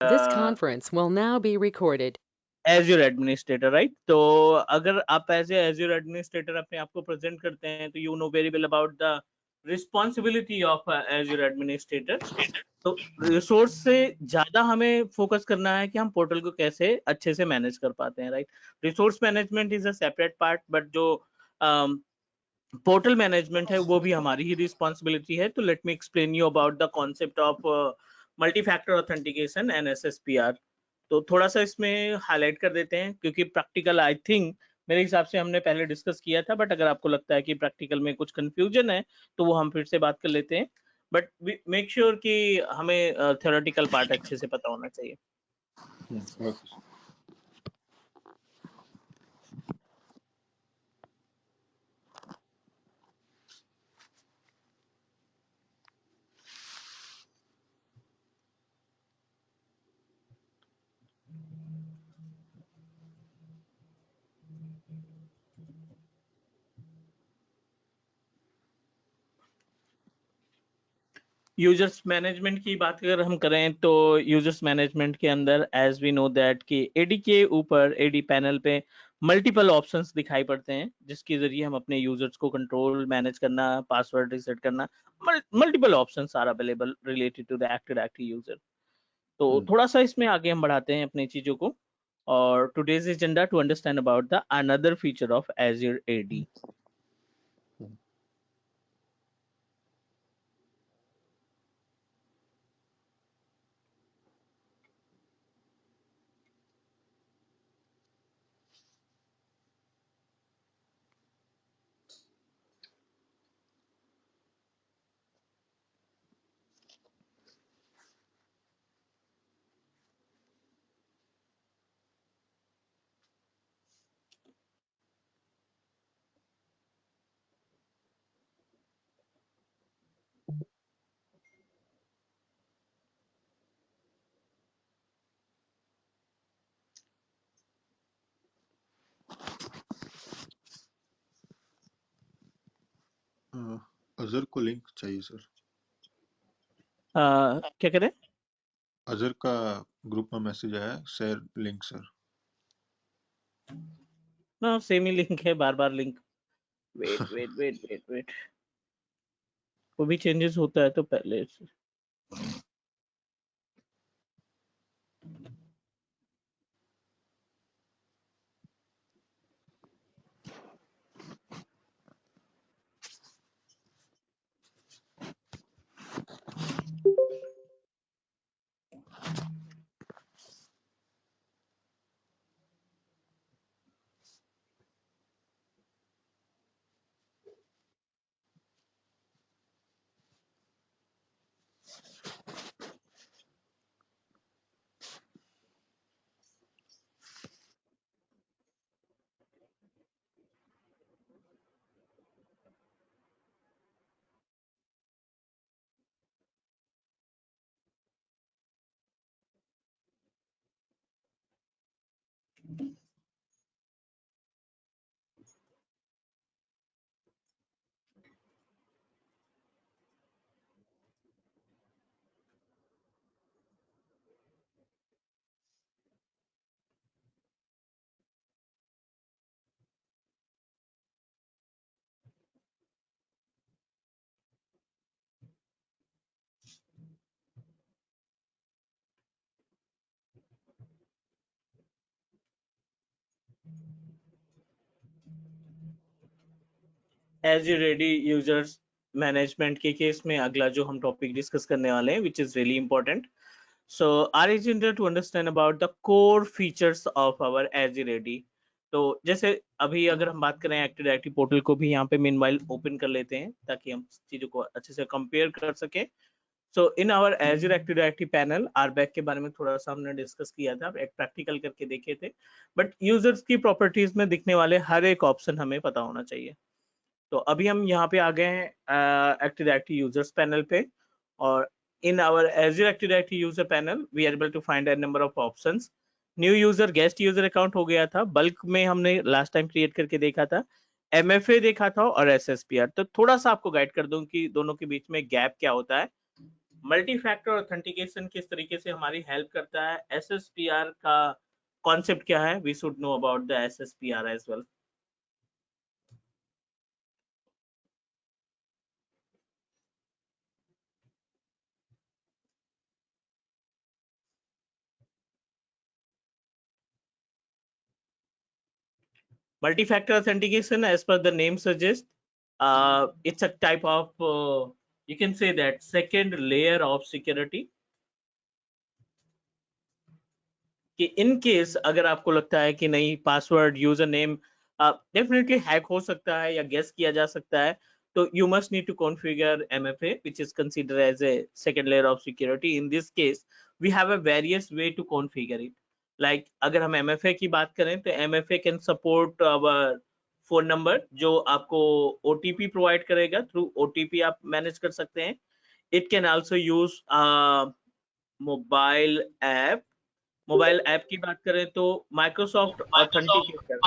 This conference will now be recorded. Azure administrator, right? तो अगर आप एज्योर एडमिनिस्ट्रेटर अपने आप को प्रेजेंट करते हैं तो you know very well about the responsibility of azure administrator. तो रिसोर्स से ज्यादा हमें फोकस करना है कि हम पोर्टल को कैसे अच्छे से मैनेज कर पाते हैं, right? Resource management is a separate part, but जो पोर्टल मैनेजमेंट है वो भी हमारी ही रिस्पॉन्सिबिलिटी है। तो let me explain you about the concept of multi factor authentication and SSPR। तो थोड़ा सा इसमें हाईलाइट कर देते हैं, क्योंकि प्रैक्टिकल आई थिंक मेरे हिसाब से हमने पहले डिस्कस किया था, बट अगर आपको लगता है कि प्रैक्टिकल में कुछ कंफ्यूजन है तो वो हम फिर से बात कर लेते हैं। बट मेक श्योर कि हमें थ्योरेटिकल पार्ट अच्छे से पता होना चाहिए। Okay. यूजर्स मैनेजमेंट की बात अगर हम करें तो यूजर्स मैनेजमेंट के अंदर एज वी नो दैट कि एडी के ऊपर, एडी पैनल पे मल्टीपल ऑप्शंस दिखाई पड़ते हैं, जिसके जरिए हम अपने यूजर्स को कंट्रोल मैनेज करना, पासवर्ड रिसेट करना, multiple options are available related to the active directory user. तो थोड़ा सा इसमें आगे हम बढ़ाते हैं अपनी चीजों को, और today's agenda to understand about the another feature of Azure AD. Azhar को लिंक चाहिए सर। क्या करें? अजहर का ग्रुप में मैसेज आया, शेयर लिंक सर। ना सेम ही लिंक है, बार बार link. Wait wait wait wait wait, वो भी चेंजेस होता है तो पहले से। एज्योर एडी यूजर्स मैनेजमेंट के केस में अगला जो हम टॉपिक डिस्कस करने वाले हैं, which is really important. So our agenda to understand about the core features of our Azure AD. तो जैसे अभी अगर हम बात करें एक्टिव डायरेक्टरी पोर्टल को भी यहाँ पे मीनवाइल ओपन कर लेते हैं, ताकि हम चीजों को अच्छे से कंपेयर कर सकें। So in our Azure active directory panel, RBAC के बारे में थोड़ा सा हमने डिस्कस किया था, एक प्रैक्टिकल करके देखे थे। बट यूजर्स की प्रॉपर्टीज में दिखने वाले हर एक ऑप्शन हमें पता होना चाहिए। तो अभी हम यहाँ पे आ गए हैं एक्टिव डायरेक्टरी यूजर्स पैनल पे, और in our Azure active directory user panel we are able to find a number of options. New user, guest user account हो गया था, बल्क में हमने लास्ट टाइम क्रिएट करके देखा था, MFA देखा था, और SSPR। तो थोड़ा सा आपको गाइड कर दूं कि दोनों के बीच में गैप क्या होता है। मल्टी फैक्टर ऑथेंटिकेशन किस तरीके से हमारी हेल्प करता है, SSPR का कॉन्सेप्ट क्या है, we should know about the SSPR as well. Multi-factor authentication, as per the name suggests, it's a type of, you can say that second layer of security. कि इन केस अगर आपको लगता है कि नहीं password user name definitely hack हो सकता है या गेस किया जा सकता है, तो you must need to configure MFA, which is considered as a second layer of security. In this case, we have a various way to configure it. Like अगर हम MFA की बात करें तो MFA can support our phone number जो आपको OTP provide करेगा, through OTP आप मैनेज कर सकते हैं. It can also use mobile app. Mobile app की बात करें तो माइक्रोसॉफ्ट ऑथेंटिकेटर,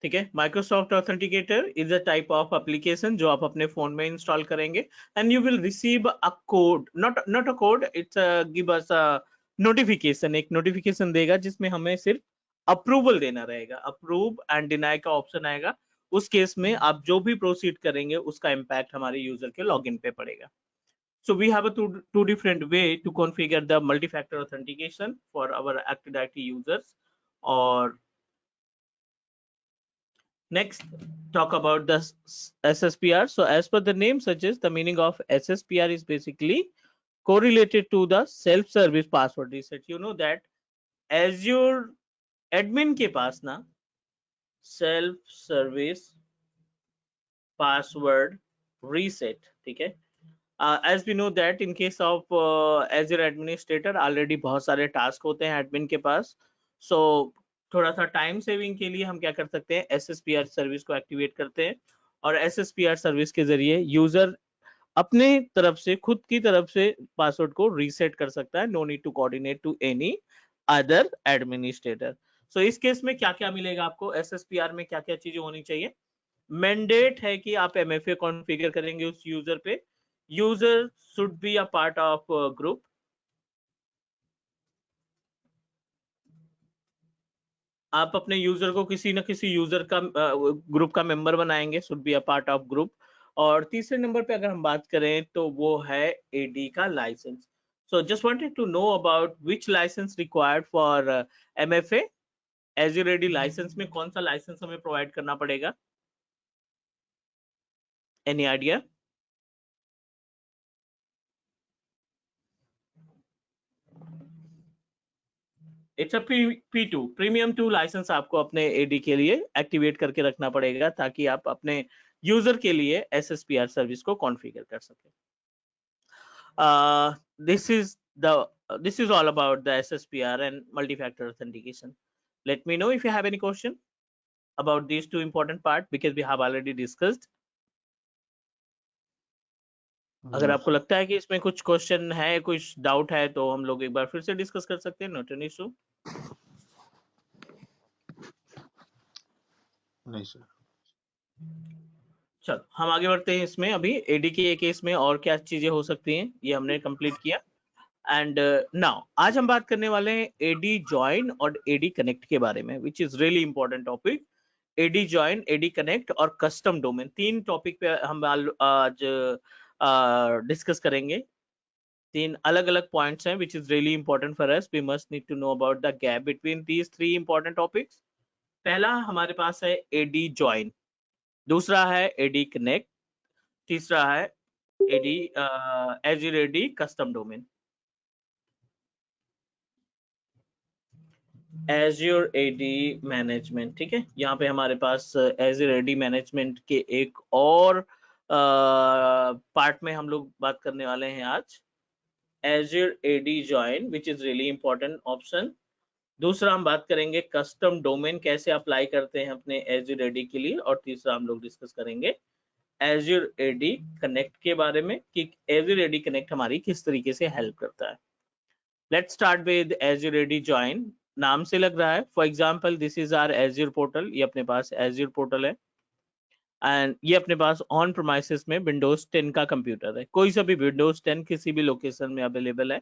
ठीक है. Microsoft authenticator is a type of application जो आप अपने फोन में इंस्टॉल करेंगे and you will receive a code, not a code, it's give us a notification. एक नोटिफिकेशन देगा जिसमें हमें सिर्फ अप्रूवल देना रहेगा, अप्रूव एंड डिनाई का ऑप्शन आएगा. उस केस में आप जो भी प्रोसीड करेंगे उसका इम्पैक्ट हमारे यूजर के लॉगिन पे पड़ेगा. So we have a two different way to configure the multi-factor authentication for our Active Directory users. Or next, talk about the SSPR. So as per the name suggests, the meaning of SSPR is basically correlated to the self-service password reset. You know that Azure admin के पास ना self-service password reset, ठीक है. As we know that in case of Azure administrator already बहुत सारे task होते हैं admin के पास. So थोड़ा सा टाइम सेविंग के लिए हम क्या कर सकते हैं, SSPR सर्विस को एक्टिवेट करते हैं और SSPR सर्विस के जरिए यूजर अपने तरफ से, खुद की तरफ से पासवर्ड को रीसेट कर सकता है. No need to coordinate to any other administrator. So इस केस में क्या क्या मिलेगा आपको, SSPR में क्या क्या चीजें होनी चाहिए. मैंडेट है कि आप MFA कॉन्फ़िगर करेंगे उस यूजर पे. User should be a part of group. आप अपने यूजर को किसी न किसी यूजर का ग्रुप का मेंबर बनाएंगे, should be a part of group. और तीसरे नंबर पे अगर हम बात करें तो वो है AD का licence. So just wanted to know about which licence required for MFA. Azure AD licence में कौन सा लाइसेंस हमें प्रोवाइड करना पड़ेगा, any idea? It's a P2 premium 2 licence आपको अपने AD के लिए एक्टिवेट करके रखना पड़ेगा ताकि आप अपने यूजर के लिए SSPR सर्विस को कॉन्फ़िगर कर सकें. This is all about the SSPR and multi-factor authentication. Let me know if you have any question about these two important part because we have already discussed. अगर आपको लगता है कि इसमें कुछ क्वेश्चन है, कुछ डाउट है, तो हम लोग एक बार फिर से डिस्कस कर सकते हैं. Not an issue. नहीं सर. चलो हम आगे बढ़ते हैं. इसमें अभी AD के केस में और क्या चीजें हो सकती हैं ये हमने कंप्लीट किया. एंड नाउ आज हम बात करने वाले हैं AD ज्वाइन और AD कनेक्ट के बारे में, which is really important topic. AD join, AD connect और कस्टम डोमेन, तीन टॉपिक पे हम आज डिस्कस करेंगे. तीन अलग अलग पॉइंट्स हैं which is really important for us. We must need to know about the gap between these three important topics. पहला हमारे पास है AD ज्वाइन, दूसरा है AD कनेक्ट, तीसरा है Azure AD custom domain. Azure AD management, ठीक है. यहाँ पे हमारे पास Azure AD मैनेजमेंट के एक और पार्ट में हम लोग बात करने वाले हैं आज. Azure AD join which is really important option. दूसरा हम बात करेंगे कस्टम डोमेन कैसे अप्लाई करते हैं अपने Azure AD के लिए. और तीसरा हम लोग डिस्कस करेंगे Azure AD कनेक्ट के बारे में कि Azure AD कनेक्ट हमारी किस तरीके से हेल्प करता है. Let's start with Azure AD join. नाम से लग रहा है। For example this is our Azure portal, ये अपने पास एज्योर पोर्टल है एंड ये अपने पास ऑन प्रोमाइसिस में विंडोज 10 का कंप्यूटर है, कोई सा भी विंडोज 10 किसी भी लोकेशन में अवेलेबल है।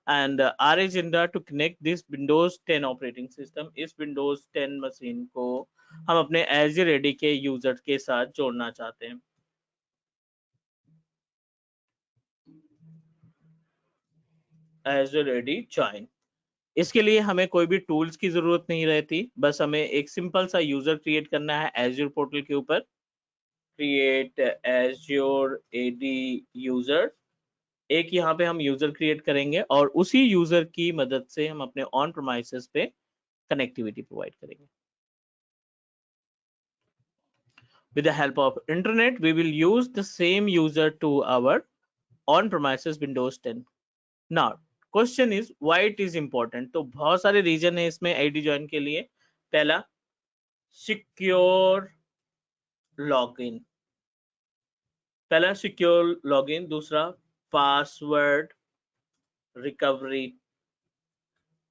And our agenda to connect this Windows 10 operating system, इस विंडोज 10 मशीन को हम अपने एज्योर एडी के यूजर के साथ जोड़ना चाहते हैं। एज्योर एडी ज्वाइन, इसके लिए हमें कोई भी टूल्स की जरूरत नहीं रहती, बस हमें एक सिंपल सा यूजर क्रिएट करना है एज्योर पोर्टल के ऊपर। क्रिएट एज्योर एडी यूजर, एक यहाँ पे हम यूजर क्रिएट करेंगे और उसी यूजर की मदद से हम अपने ऑन प्रोमाइसेस पे कनेक्टिविटी प्रोवाइड करेंगे। With the help of internet, we will use the same user to our on-premises Windows 10. Now, question is why it is important? तो बहुत सारे रीजन है इसमें आईडी ज्वाइन के लिए। पहला, सिक्योर लॉगिन, दूसरा पासवर्ड रिकवरी,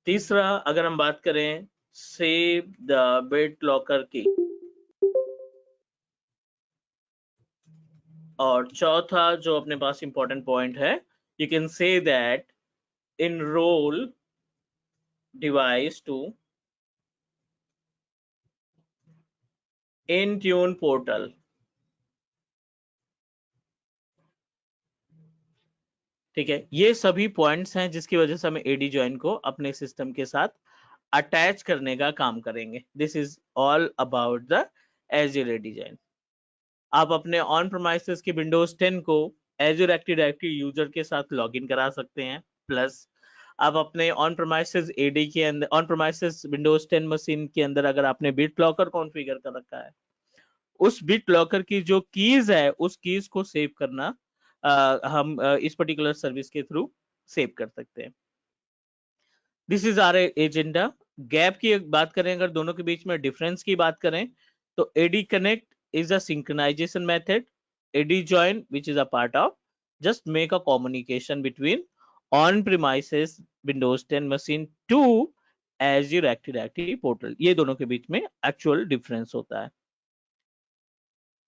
तीसरा अगर हम बात करें सेव द बिट लॉकर की, और चौथा जो अपने पास इंपॉर्टेंट पॉइंट है, you can say that enroll device to Intune portal। ठीक है, ये सभी पॉइंट्स हैं जिसकी वजह से हम एडी ज्वाइन को अपने सिस्टम के साथ अटैच करने का काम करेंगे। This is all about the Azure AD join. आप अपने ऑन प्रोमाइसेस के विंडोज 10 को एज्योर एक्टिव डायरेक्टरी यूजर के साथ लॉगिन करा सकते हैं, प्लस आप अपने ऑन प्रोमाइसेस एडी के अंदर, ऑन प्रोमाइसेस विंडोज 10 मशीन के अंदर अगर आपने बिट लॉकर कॉन्फ़िगर कर रखा है, उस बिट लॉकर की जो कीज है उस कीज को सेव करना हम इस पर्टिकुलर सर्विस के थ्रू सेव कर सकते हैं। This is our agenda. Gap की बात करें, अगर दोनों के बीच में डिफरेंस की बात करें, तो AD connect is a synchronization method. AD join, which is a part of, just make a communication between on-premises Windows 10 machine to Azure Active Directory portal. ये दोनों के बीच में actual difference होता है।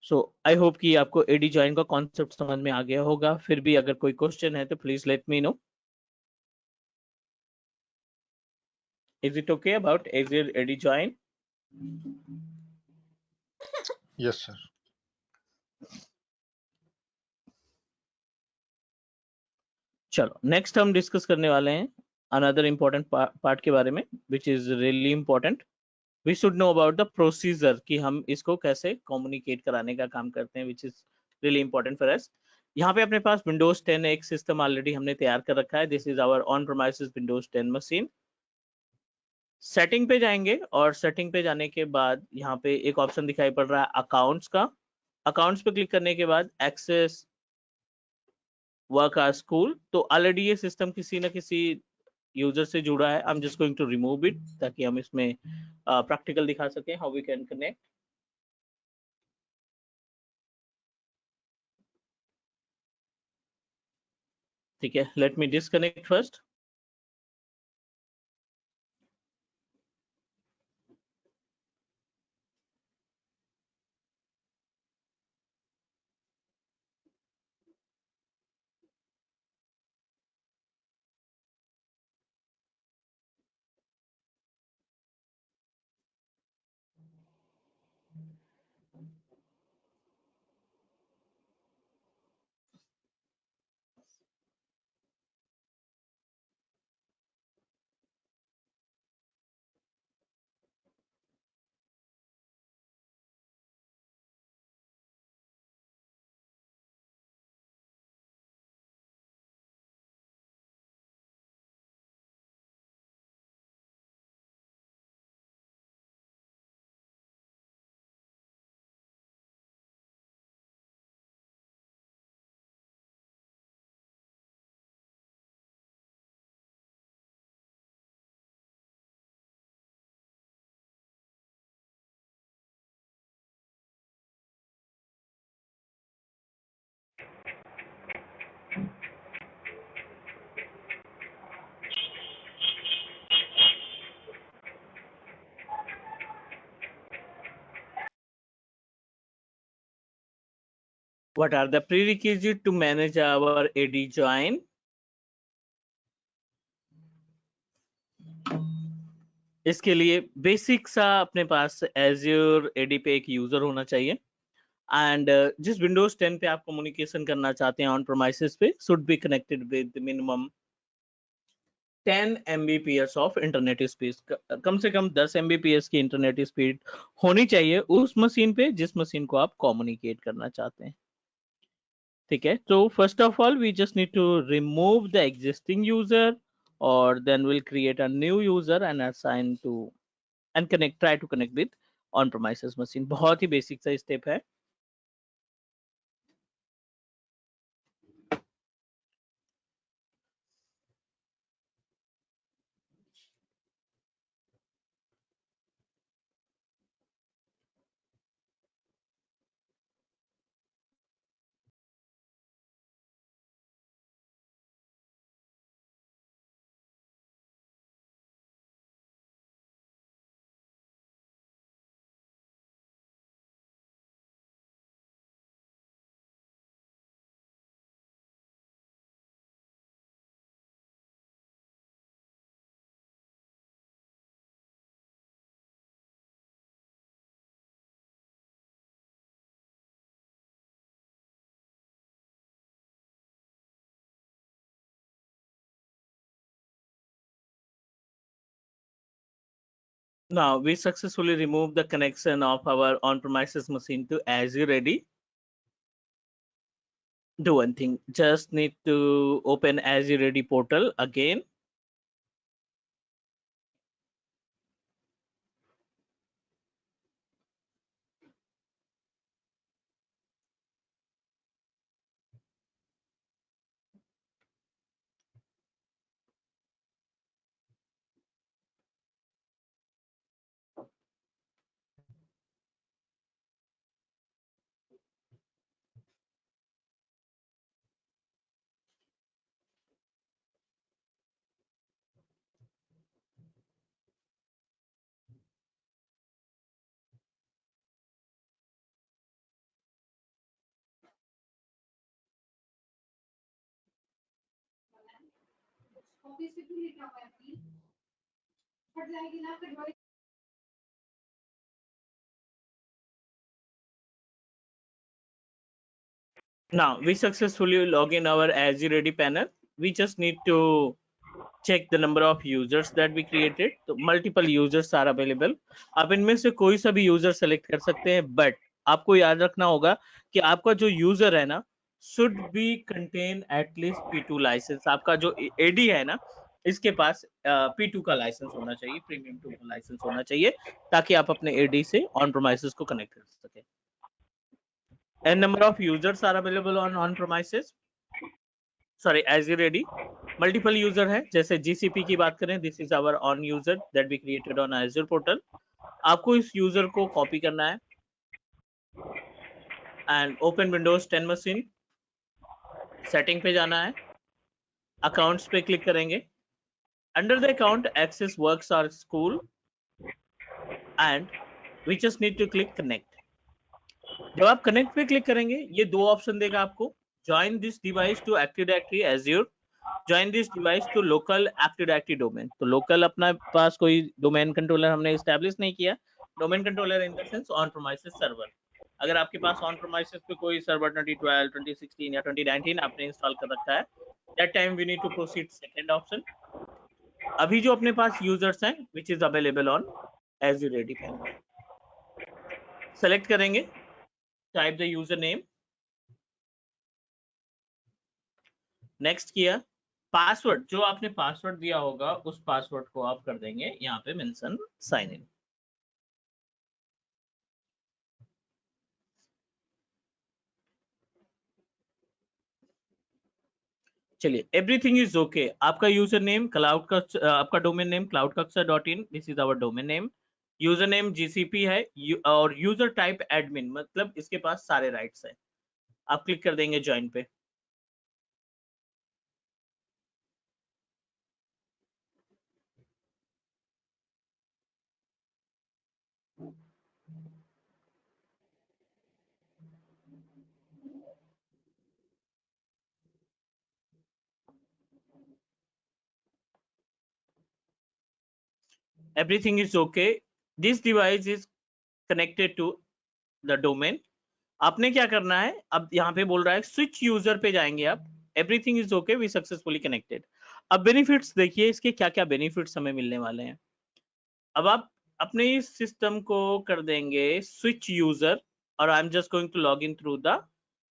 So I hope कि आपको AD join का concept समझ में आ गया होगा। फिर भी अगर कोई question है तो please let me know. Is it okay about Azure AD join? Yes sir. चलो नेक्स्ट हम डिस्कस करने वाले हैं अनदर इम्पोर्टेंट पार्ट के बारे में, which is really important. We should know about the procedure कि हम इसको कैसे कम्युनिकेट कराने का काम करते हैं, which is really important for us. यहाँ पे अपने पास विंडोज 10 एक सिस्टम ऑलरेडी हमने तैयार कर रखा है। This is our on premises Windows 10 machine. Setting पे जाएंगे और सेटिंग पे जाने के बाद यहाँ पे एक ऑप्शन दिखाई पड़ रहा है अकाउंट्स का। अकाउंट्स पे क्लिक करने के बाद एक्सेस वर्क आवर स्कूल, तो ऑलरेडी ये सिस्टम किसी ना किसी यूजर से जुड़ा है। I am just going to remove it ताकि हम इसमें प्रैक्टिकल दिखा सकें हाउ वी कैन कनेक्ट। ठीक है, let me disconnect first. What are the prerequisites to manage our AD join? इसके लिए बेसिक सा अपने पास Azure AD पे एक यूजर होना चाहिए एंड जिस विंडोज 10 पे आप कम्युनिकेशन करना चाहते हैं ऑन प्रोमाइसेस पे should be connected with minimum 10 Mbps of internet speed कम से कम 10 Mbps की इंटरनेट स्पीड होनी चाहिए उस मशीन पे जिस मशीन को आप कम्युनिकेट करना चाहते हैं ठीक है तो first of all we just need to remove the existing user और then will create a new user and assign to and connect try to connect with on premises machine बहुत ही बेसिक सा स्टेप है Now we successfully removed the connection of our on-premises machine to Azure Ready. Do one thing, just need to open Azure Ready portal again. Now we successfully log in our Azure Ready panel. We just need to check the number of users that we created. So multiple users are available. आप इनमें से कोई सा भी user select कर सकते हैं but आपको याद रखना होगा कि आपका जो यूजर है ना should be contain at least P2 licence आपका जो एडी है ना इसके पास P2 का लाइसेंस होना चाहिए प्रीमियम 2 का लाइसेंस होना चाहिए ताकि आप अपने एडी से ऑन प्रोमाइसेस को कनेक्ट कर सके an number of users are available on premises sorry Azure AD multiple user है जैसे GCP की बात करें this is our on user that we created on Azure portal आपको इस यूजर को कॉपी करना है and open Windows 10 machine setting पे जाना है अकाउंट्स पे क्लिक करेंगे under the account access works or school and we just need to click connect जब आप कनेक्ट पे क्लिक करेंगे ये दो ऑप्शन देगा आपको join this device to active directory Azure join this device to local active directory domain तो local अपना पास कोई डोमेन कंट्रोलर हमने एस्टैब्लिश नहीं किया domain controller in the sense on premises server अगर आपके पास ऑन प्रोमाइसेस पे कोई सर्वर 2012 2016 या 2019 आपने इंस्टॉल कर रखा है that time we need to proceed second option अभी जो अपने पास यूजर्स हैं which is available on Azure Ready panel select करेंगे type the user name next किया पासवर्ड जो आपने पासवर्ड दिया होगा उस पासवर्ड को आप कर देंगे यहाँ पे मेंशन साइन इन चलिए एवरीथिंग इज ओके आपका यूजर नेम क्लाउड का आपका domain name cloudkaksa.in this is our domain name user name GCP है और यूजर टाइप एडमिन मतलब इसके पास सारे राइट्स हैं आप क्लिक कर देंगे ज्वाइन पे Everything is okay. This device is connected to the domain. आपने क्या करना है, अब यहाँ पे बोल रहा है स्विच यूजर पे जाएंगे आप. Everything is okay, we successfully connected. अब बेनिफिट्स देखिए इसके क्या क्या बेनिफिट्स हमें मिलने वाले हैं. अब आप अपने इस सिस्टम को कर देंगे स्विच यूजर, और I am just going to log in through the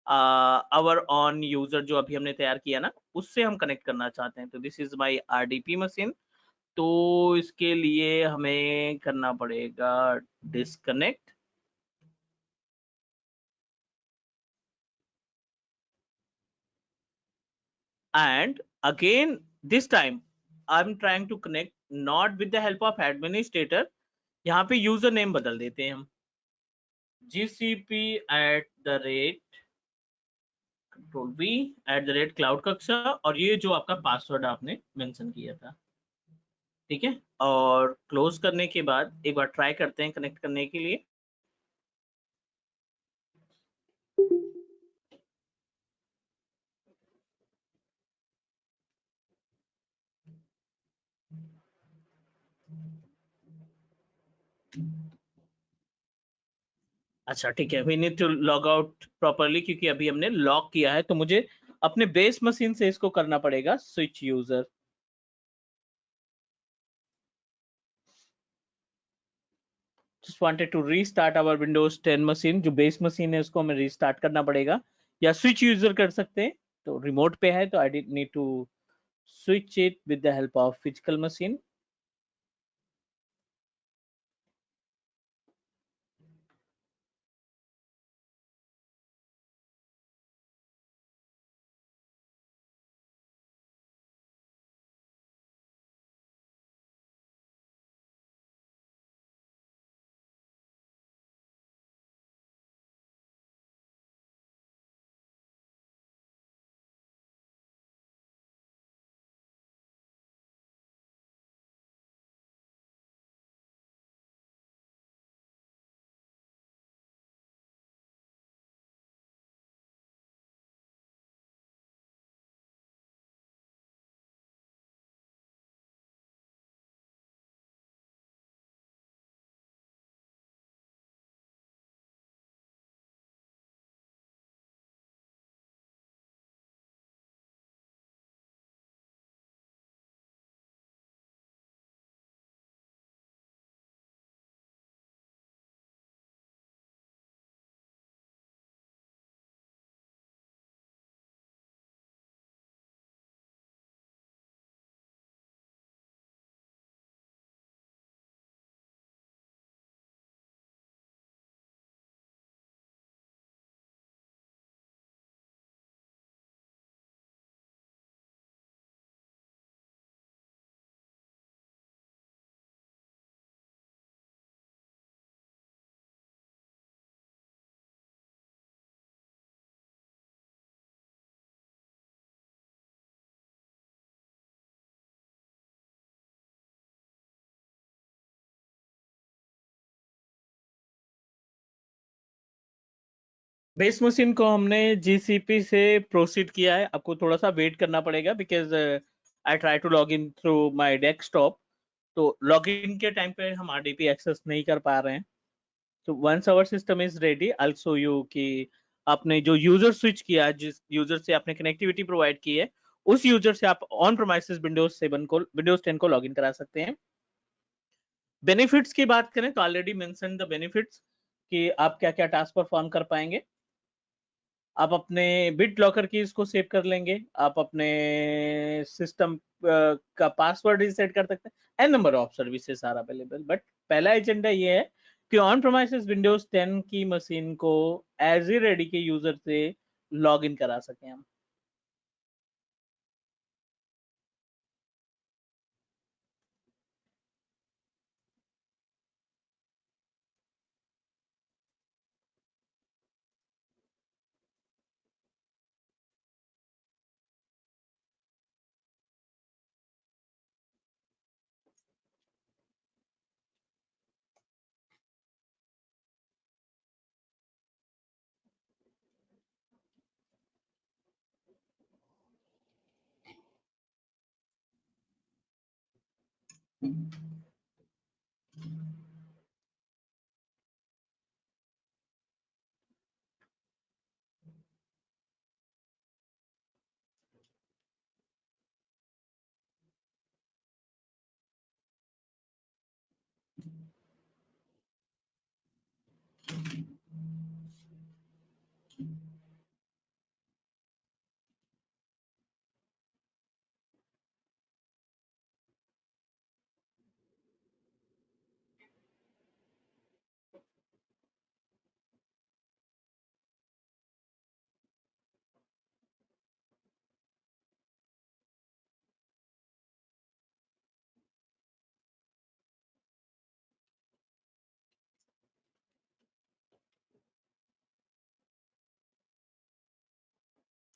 our on user जो अभी हमने तैयार किया ना, उससे हम कनेक्ट करना चाहते हैं. तो this is my RDP machine. तो इसके लिए हमें करना पड़ेगा disconnect. And again, this time I'm trying to connect not with the help of administrator. यहाँ पे यूजर नेम बदल देते हैं हम, gcp@cloud कक्षा, और ये जो आपका पासवर्ड आपने मेंशन किया था. ठीक है, और क्लोज करने के बाद एक बार ट्राई करते हैं कनेक्ट करने के लिए. अच्छा ठीक है, we need to log out properly, क्योंकि अभी हमने लॉक किया है. तो मुझे अपने बेस मशीन से इसको करना पड़ेगा switch user. just wanted to restart our Windows 10 machine. जो बेस मशीन है उसको हमें रीस्टार्ट करना पड़ेगा, या स्विच यूजर कर सकते हैं. तो रिमोट पे है तो I did need to switch it with the help of physical machine. Base machine को हमने जीसीपी से प्रोसीड किया है. आपको थोड़ा सा वेट करना पड़ेगा, because I try to log in through my desktop. तो लॉग इन के टाइम पे हम आरडीपी एक्सेस नहीं कर पा रहे हैं. तो once our system is ready, I will show you कि आपने जो यूजर स्विच किया, जिस यूजर से आपने कनेक्टिविटी प्रोवाइड की है, उस यूजर से आप ऑन प्रोमाइसेस विंडोज 10 को लॉगिन करा सकते हैं. बेनिफिट्स की बात करें तो ऑलरेडी मेंशन द बेनिफिट्स कि आप क्या क्या टास्क परफॉर्म कर पाएंगे. आप अपने बिट लॉकर की इसको सेव कर लेंगे, आप अपने सिस्टम का पासवर्ड रिसेट कर सकते हैं, an number of services are available. But पहला एजेंडा ये है कि ऑन प्रोमाइसेस विंडोज 10 की मशीन को एज ए रेडी के यूजर से लॉग इन करा सकें हम.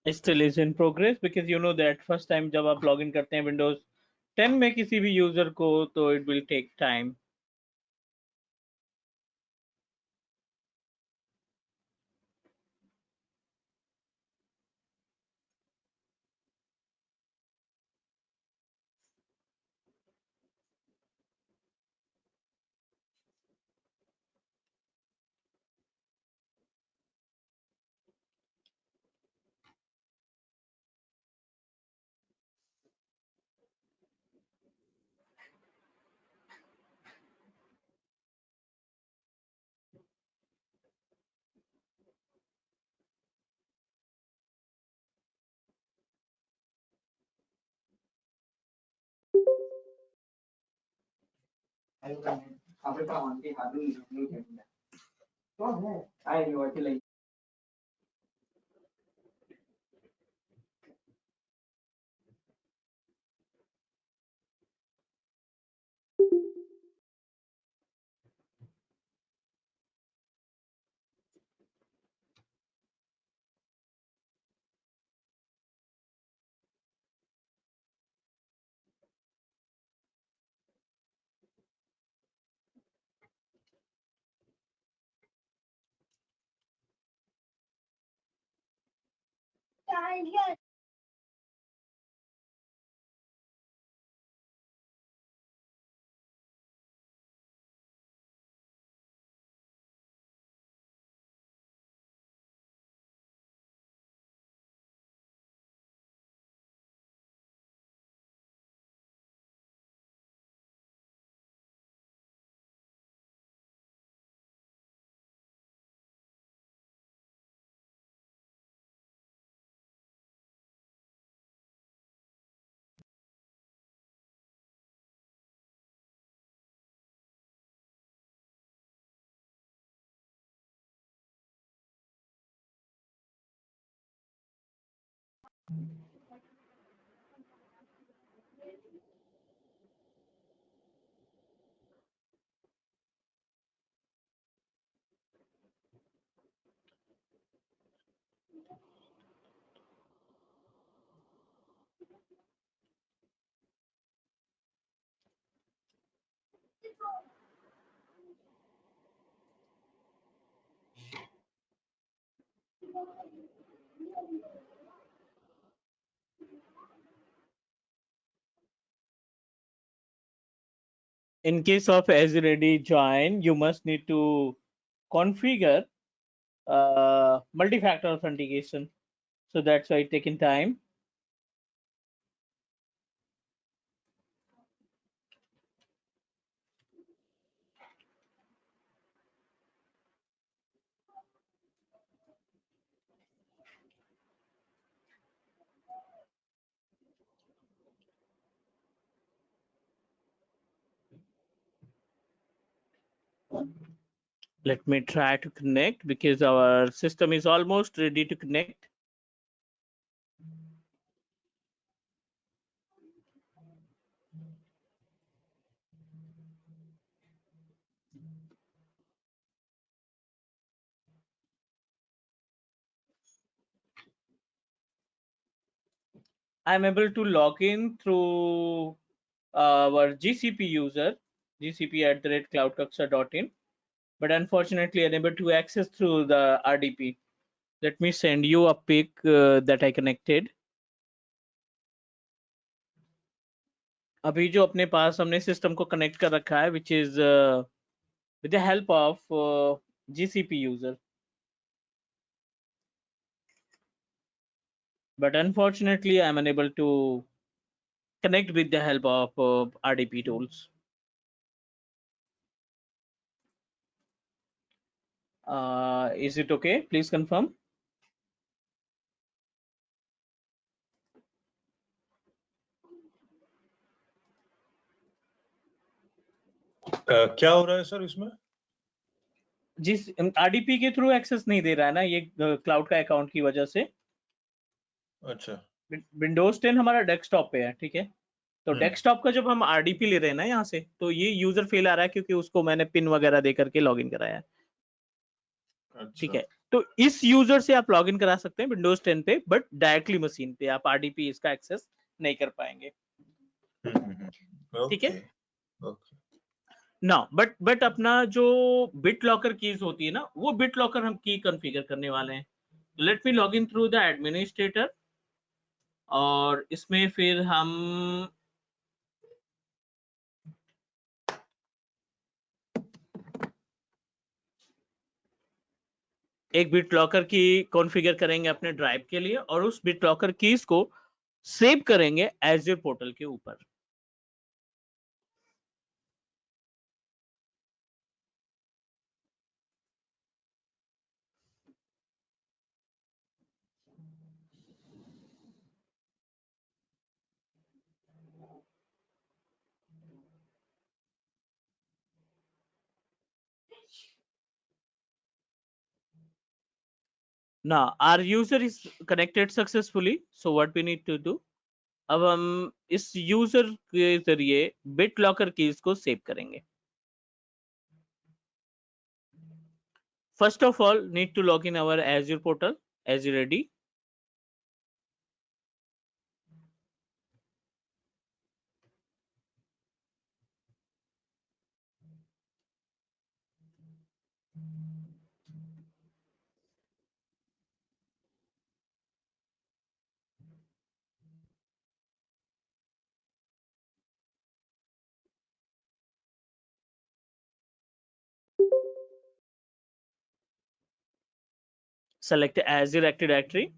Still is in progress because you know that first time जब आप login करते हैं Windows 10 में किसी भी user को तो it will take time. In case of Azure AD join, you must need to configure multi-factor authentication. So that's why it's taking time. Let me try to connect because our system is almost ready to connect. I'm able to log in through our GCP user, gcp@cloudcaxa.in, but unfortunately unable to access through the RDP. Let me send you a pic that I connected. अभी जो अपने पास हमने system को connect कर रखा है which is with the help of GCP user. But unfortunately, I'm unable to connect with the help of RDP tools. Is it okay? Please confirm. क्या हो रहा है सर इसमें? जिस RDP के थ्रू एक्सेस नहीं दे रहा है ना ये क्लाउड का अकाउंट की वजह से. अच्छा. विंडोज 10 हमारा डेस्कटॉप पे है, ठीक है. तो डेस्कटॉप का जब हम RDP ले रहे हैं ना यहाँ से, तो ये यूजर फेल आ रहा है क्योंकि उसको मैंने पिन वगैरह दे करके लॉगिन कराया है. ठीक है. तो इस यूजर से आप लॉगिन करा सकते हैं विंडोज 10 पे, बट डायरेक्टली मशीन पे आप आरडीपी इसका एक्सेस नहीं कर पाएंगे। ठीक है ओके ओके ना, बट अपना जो बिट लॉकर कीज होती है ना, वो बिट लॉकर हम की कॉन्फ़िगर करने वाले हैं। Let me log in through the administrator, और इसमें फिर हम एक बिट लॉकर की कॉन्फ़िगर करेंगे अपने ड्राइव के लिए, और उस बिट लॉकर कीज को सेव करेंगे एज़्योर पोर्टल के ऊपर। Now our user is connected successfully, so what we need to do, अब हम इस यूजर के जरिए बिट लॉकर कीज को सेव करेंगे। First of all need to log in our Azure portal Azure ready. Select Azure Active Directory.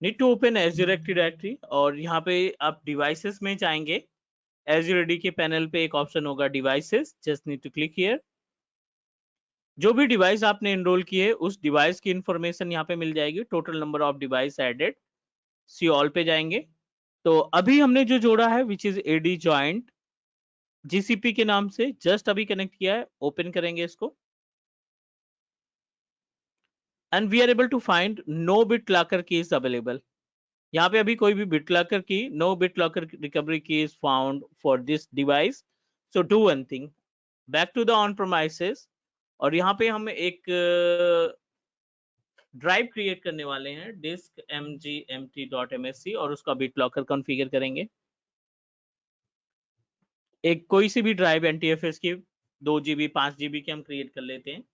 Need to open Azure Active Directory, और यहाँ पे आप डिवाइसेस में जाएंगे। Azure AD के पैनल पे एक ऑप्शन होगा devices, just need to click here. जो भी डिवाइस आपने एनरोल की है उस डिवाइस की इंफॉर्मेशन यहाँ पे मिल जाएगी। Total number of device added, see all पे जाएंगे। तो अभी हमने जो जोड़ा है which is AD joint GCP के नाम से, जस्ट अभी कनेक्ट किया है। ओपन करेंगे इसको, and we are able to find no BitLocker key is available. यहाँ पे अभी कोई भी BitLocker key, no BitLocker recovery key is found for this device. So do one thing, back to the on premises, और यहाँ पे हम एक ड्राइव क्रिएट करने वाले हैं डिस्क mgmt.msc, और उसका बिट लॉकर कॉन्फ़िगर करेंगे। एक कोई सी भी ड्राइव NTFS की 2 GB 5 GB की हम क्रिएट कर लेते हैं।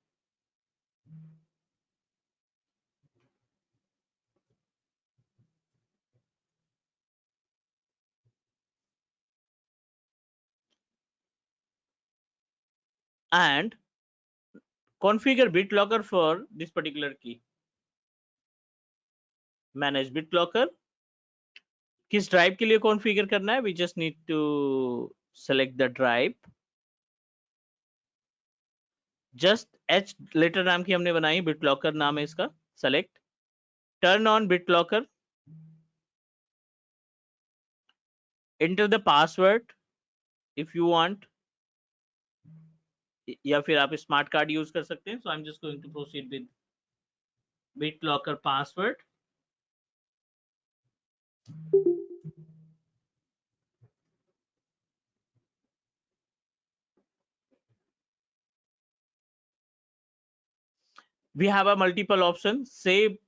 and configure BitLocker for this particular key. Manage BitLocker, किस ड्राइव के लिए कॉन्फ़िगर करना है, we just need to select the drive। just h letter नाम की हमने बनाई, BitLocker नाम है इसका। select, turn on BitLocker, enter the password if you want, या फिर आप स्मार्ट कार्ड यूज कर सकते हैं। so I'm just going to proceed with BitLocker password। we have a multiple option, save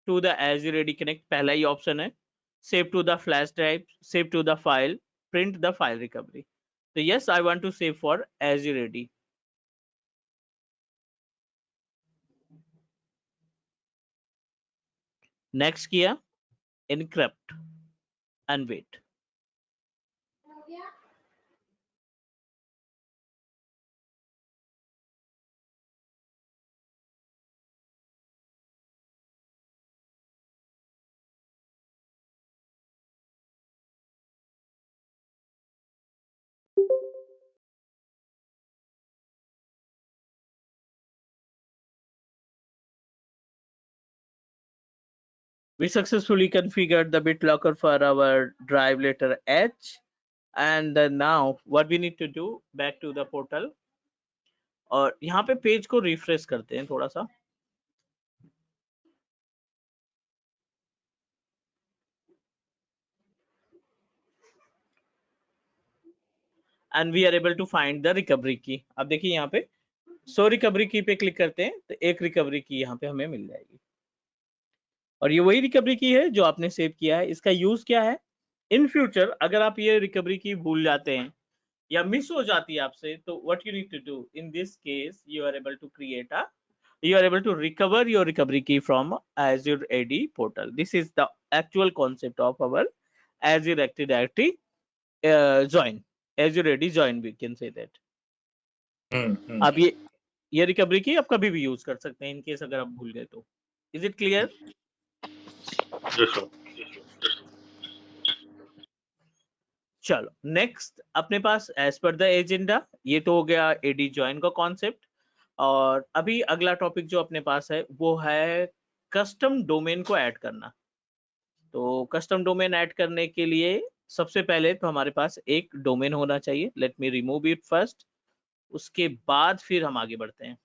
to the Azure AD Connect पहला ही option है, save to the flash drive, save to the file, print the file recovery। तो yes, I want to save for Azure AD। next किया, encrypt and wait। We successfully configured the BitLocker for our drive letter H. And now what we need to do, back to the portal, और यहाँ पे page को refresh करते हैं थोड़ा सा. And we are able to find the recovery key. अब देखिए यहाँ पे 100 रिकवरी की पे क्लिक करते हैं तो एक रिकवरी की यहाँ पे हमें मिल जाएगी, और ये वही रिकवरी की है जो आपने सेव किया है. इसका यूज क्या है, इन फ्यूचर अगर आप ये रिकवरी की भूल जाते हैं या मिस हो जाती है आपसे, तो what you need to do in this case, you are able to recover your recovery key from Azure AD portal. This is the actual concept of our Azure Active Directory join, Azure AD join, we can say that. आप ये recovery की आप कभी भी use कर सकते हैं in case अगर आप भूल गए तो. Is it clear? चलो नेक्स्ट अपने पास एज पर द एजेंडा, ये तो हो गया एडी ज्वाइन का कॉन्सेप्ट. और अभी अगला टॉपिक जो अपने पास है वो है कस्टम डोमेन को ऐड करना. तो कस्टम डोमेन ऐड करने के लिए सबसे पहले तो हमारे पास एक डोमेन होना चाहिए. Let me remove it first, उसके बाद फिर हम आगे बढ़ते हैं.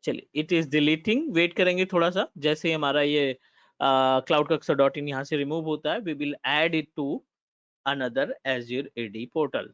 चलिए, इट इज डिलीटिंग, वेट करेंगे थोड़ा सा. जैसे ही हमारा ये cloudcoxer.in यहाँ से रिमूव होता है, we will add it to another Azure AD portal.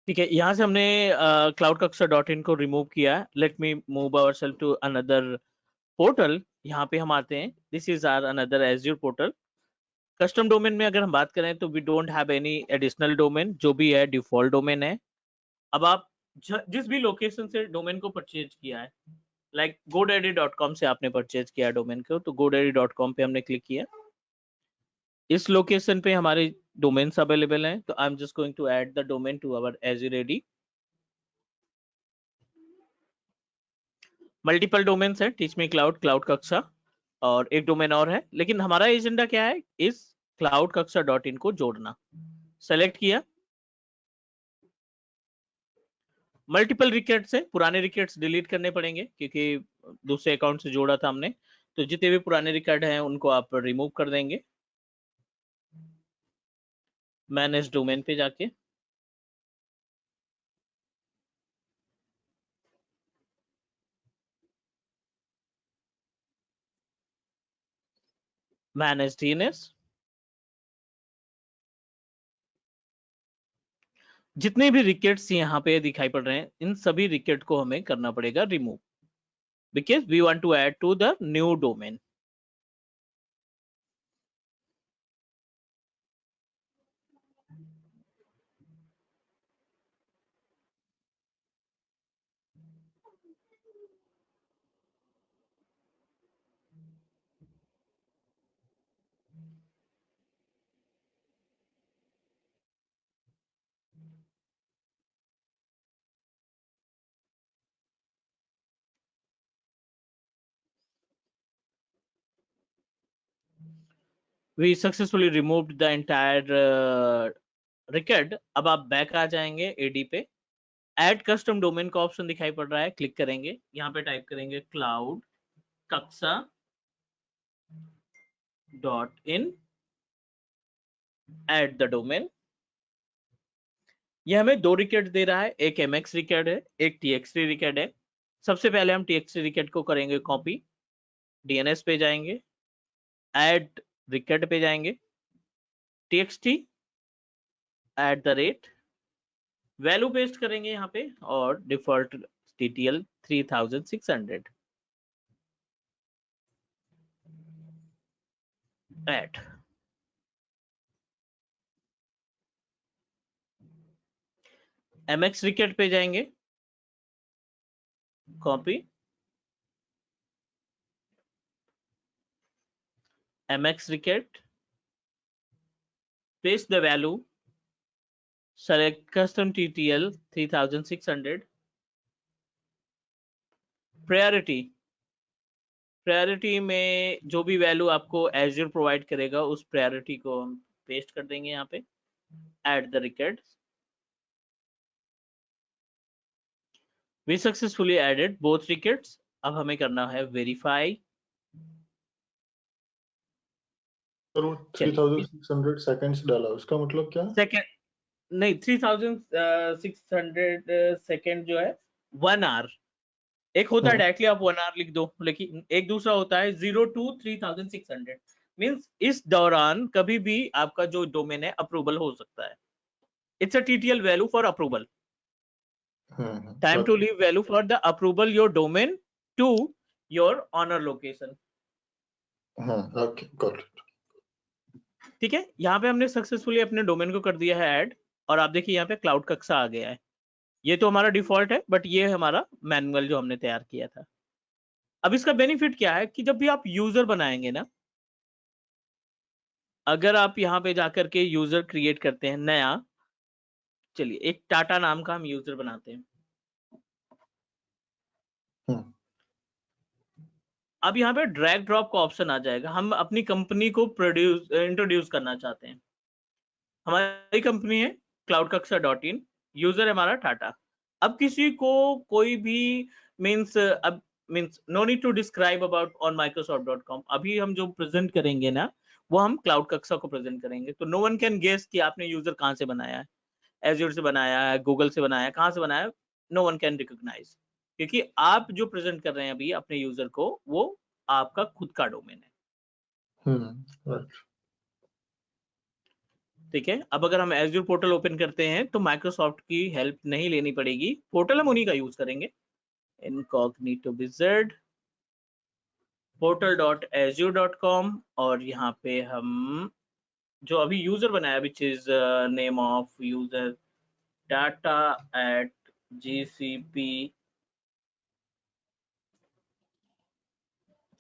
ठीक है, यहाँ से हमने cloudcoxer.in को रिमूव किया है. Let me move ourselves to another portal. यहाँ पे हम आते हैं, this is our another Azure portal. Custom domain में अगर हम बात करें तो we don't have any additional domain, जो भी है डिफॉल्ट डोमेन है। अब आप जिस भी लोकेशन से डोमेन को परचेज किया है, लाइक godaddy.com से आपने परचेज किया डोमेन को, तो godaddy.com पे हमने क्लिक किया, इस लोकेशन पे हमारे डोमेन्स अवेलेबल हैं, तो I am just going to add the domain to our Azure AD। Multiple domains है, टीच मी क्लाउड, क्लाउड कक्षा, और एक डोमेन और है, लेकिन हमारा एजेंडा क्या है, इस क्लाउड कक्षा .in को जोड़ना। सेलेक्ट किया, मल्टीपल रिकेट्स है, पुराने रिकेट्स डिलीट करने पड़ेंगे क्योंकि दूसरे अकाउंट से जोड़ा था हमने, तो जितने भी पुराने रिकॉर्ड हैं उनको आप रिमूव कर देंगे। मैनेज डोमेन पे जाके मैनेज DNS, जितने भी रिकेट्स यहाँ पे दिखाई पड़ रहे हैं इन सभी रिकेट को हमें करना पड़ेगा remove, because we want to add to the new domain. We successfully removed the entire record। अब आप बैक आ जाएंगे AD पे, ऐड कस्टम डोमेन का ऑप्शन दिखाई पड़ रहा है, क्लिक करेंगे, यहाँ पे टाइप करेंगे क्लाउड कक्षा .in, ऐड द डोमेन। ये हमें दो रिकेट दे रहा है, एक MX रिकेट है, एक TXT रिकेट है। सबसे पहले हम TXT रिकेट को करेंगे कॉपी, DNS पे जाएंगे, ऐड रिकेट पे जाएंगे, TXT @ वैल्यू पेस्ट करेंगे यहाँ पे, और डिफॉल्ट TTL 3600 ऐड। MX रिकेट पे जाएंगे, copy, MX रिकेट, paste the value, select custom TTL 3600, priority में जो भी वैल्यू आपको Azure प्रोवाइड करेगा उस प्रायोरिटी को हम पेस्ट कर देंगे यहाँ पे, add the रिकेट। We successfully added both records। अब हमें करना है वेरीफाई। सर वो 3600 सेकंड्स डाला, उसका मतलब क्या? सेकंड नहीं, 3600 सेकंड जो है 1 आवर। एक होता है डायरेक्टली आप 1 आवर लिख दो, लेकिन एक दूसरा होता है 0 to 3600, मींस इस दौरान कभी भी आपका जो डोमेन है अप्रूवल हो सकता है। It's a TTL value for approval, time to live value for the approval your domain to your owner location. Okay, got it. ठीक है, यहाँ पे हमने सक्सेसफुली अपने डोमेन को कर दिया है ऐड, और आप देखिए यहाँ पे क्लाउड कक्षा आ गया है। ये तो हमारा डिफॉल्ट है, बट ये हमारा मैनुअल जो हमने तैयार किया था। अब इसका बेनिफिट क्या है कि जब भी आप यूजर बनाएंगे ना, अगर आप यहाँ पे जाकर के यूजर क्रिएट करते हैं नया, चलिए एक टाटा नाम का हम यूजर बनाते हैं। अब यहाँ पे ड्रैग ड्रॉप का ऑप्शन आ जाएगा, हम अपनी कंपनी को इंट्रोड्यूस करना चाहते हैं। हमारी कंपनी है क्लाउड कक्षा .in, यूजर है हमारा टाटा। अब किसी को कोई भी means no need to describe about on microsoft.com। अभी हम जो प्रेजेंट करेंगे ना, वो हम क्लाउड कक्षा को प्रेजेंट करेंगे, तो नो वन कैन गेस कि आपने यूजर कहाँ से बनाया है, एज्योर से बनाया है, गूगल से बनाया है, कहाँ से बनाया है, नो वन कैन रिकॉग्नाइज, क्योंकि आप जो प्रेजेंट कर रहे हैं अभी अपने यूजर को, वो आपका खुद का डोमेन है। राइट। ठीक है, अब अगर हम Azure पोर्टल ओपन करते हैं तो माइक्रोसॉफ्ट की हेल्प नहीं लेनी पड़ेगी, पोर्टल हम उन्हीं का यूज करेंगे। इनकॉग्निटो विजार्ड portal.azure.com, और यहाँ पे हम जो अभी यूजर बनाया which is name of user data@gcp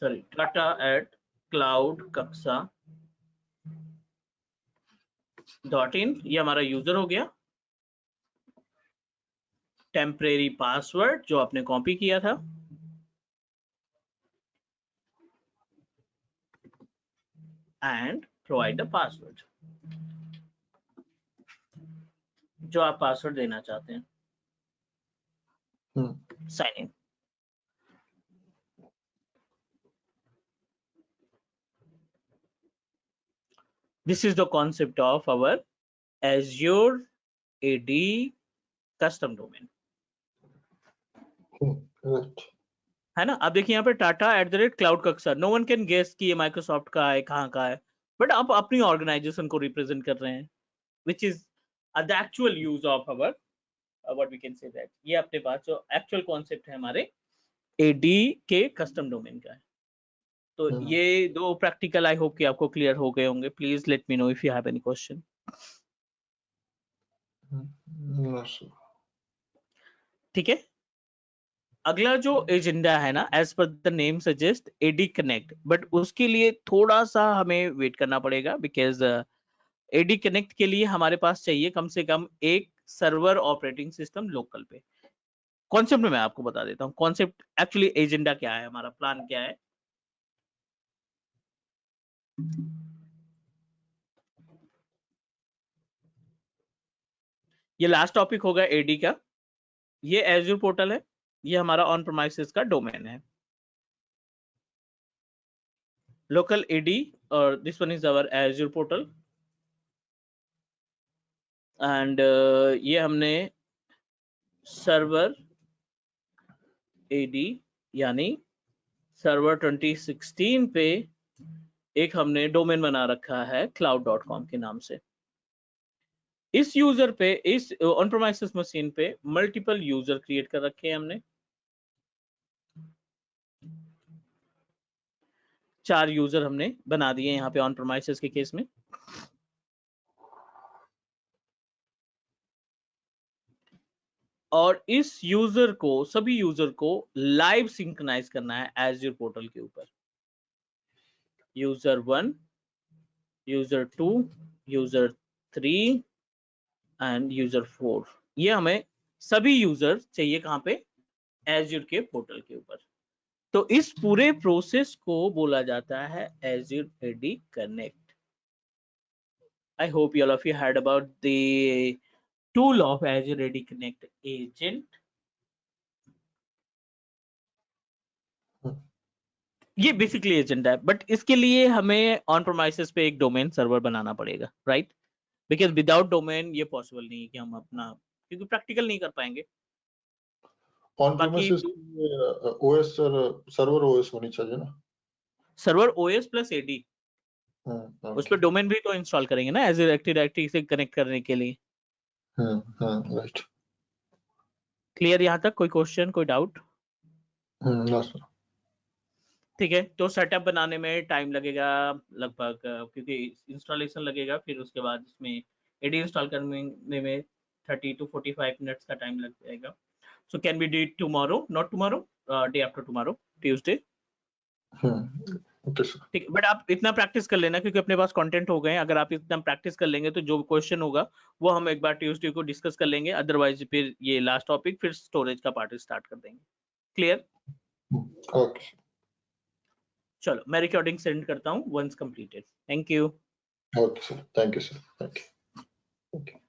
sorry data@cloudkaksa.in, ये हमारा यूजर हो गया। टेम्परेरी पासवर्ड जो आपने कॉपी किया था, एंड प्रोवाइड द पासवर्ड, जो आप पासवर्ड देना चाहते हैं। Sign in. This is the concept of our Azure AD custom domain, Right. है ना। अब देखिए यहाँ पे Tata@cloud-Kaksa, no one can guess कि ये माइक्रोसॉफ्ट का है, कहाँ का है, बट आप अपनी ऑर्गेनाइजेशन को रिप्रेजेंट कर रहे हैं, which is the actual use of our what we can say that, ये अपने पास जो एक्चुअल कॉन्सेप्ट है हमारे AD के कस्टम डोमेन का है। तो ये दो प्रैक्टिकल आई होप कि आपको क्लियर हो गए होंगे। Please let me know if you have any question. No, sir. ठीक है, अगला जो एजेंडा है ना, as per the name suggest AD connect, but उसके लिए थोड़ा सा हमें वेट करना पड़ेगा, बिकॉज AD कनेक्ट के लिए हमारे पास चाहिए कम से कम एक सर्वर ऑपरेटिंग सिस्टम लोकल पे। कॉन्सेप्ट में मैं आपको बता देता हूँ, कॉन्सेप्ट एक्चुअली एजेंडा क्या है, हमारा प्लान क्या है। ये लास्ट टॉपिक होगा AD का। ये एज्योर पोर्टल है, ये हमारा ऑन प्रेमाइसेस का डोमेन है। लोकल AD और this one is our Azure portal, and ये हमने सर्वर AD यानी सर्वर 2016 पे एक हमने डोमेन बना रखा है cloud.com के नाम से। इस यूजर पे, इस ऑन प्रेमाइसेस मशीन पे मल्टीपल यूजर क्रिएट कर रखे हैं हमने। 4 यूजर हमने बना दिए यहाँ पे ऑन प्रेमाइसेस के केस में। और इस यूजर को, सभी यूजर को लाइव सिंक्रोनाइज करना है एज्योर पोर्टल के ऊपर। User 1, user 2, user 3 and user 4, ये हमें सभी यूजर चाहिए कहाँ पे, एज्योर के पोर्टल के ऊपर। तो इस पूरे प्रोसेस को बोला जाता है Azure AD Connect। I hope all of you heard about the tool of Azure AD Connect agent। ये बेसिकली एजेंडा है, बट इसके लिए हमें ऑन प्रेमाइसेस पे एक डोमेन सर्वर बनाना पड़ेगा, राइट? बिकॉज विदाउट डोमेन ये पॉसिबल नहीं है कि हम अपना, क्योंकि प्रैक्टिकल नहीं कर पाएंगे। On premises OS server OS होनी चाहिए ना। सर्वर OS प्लस AD, उस पर Okay. डोमेन भी तो इंस्टॉल करेंगे ना Azure Active Directory से कनेक्ट करने के लिए। Right. क्लियर यहाँ तक? कोई क्वेश्चन, कोई डाउट? No, sir. ठीक है, तो सेटअप बनाने में टाइम लगेगा लगभग, क्योंकि इंस्टॉलेशन लगेगा, फिर उसके बाद इसमें AD इंस्टॉल करने में 30 to 45 मिनट्स का टाइम लग जाएगा। So can be do it tomorrow, not tomorrow, day after tomorrow, Tuesday. Okay, sir. ठीक है, बट आप इतना प्रैक्टिस कर लेना, क्योंकि अपने पास कंटेंट हो गए। अगर आप इतना प्रैक्टिस कर लेंगे तो जो क्वेश्चन होगा वो हम एक बार ट्यूसडे को डिस्कस कर लेंगे, अदरवाइज फिर ये लास्ट टॉपिक, फिर स्टोरेज का पार्ट स्टार्ट कर देंगे। क्लियर? Okay. चलो मैं रिकॉर्डिंग सेंड करता हूँ once completed. Thank you. Okay, sir. Thank you, sir. Thank you. Okay.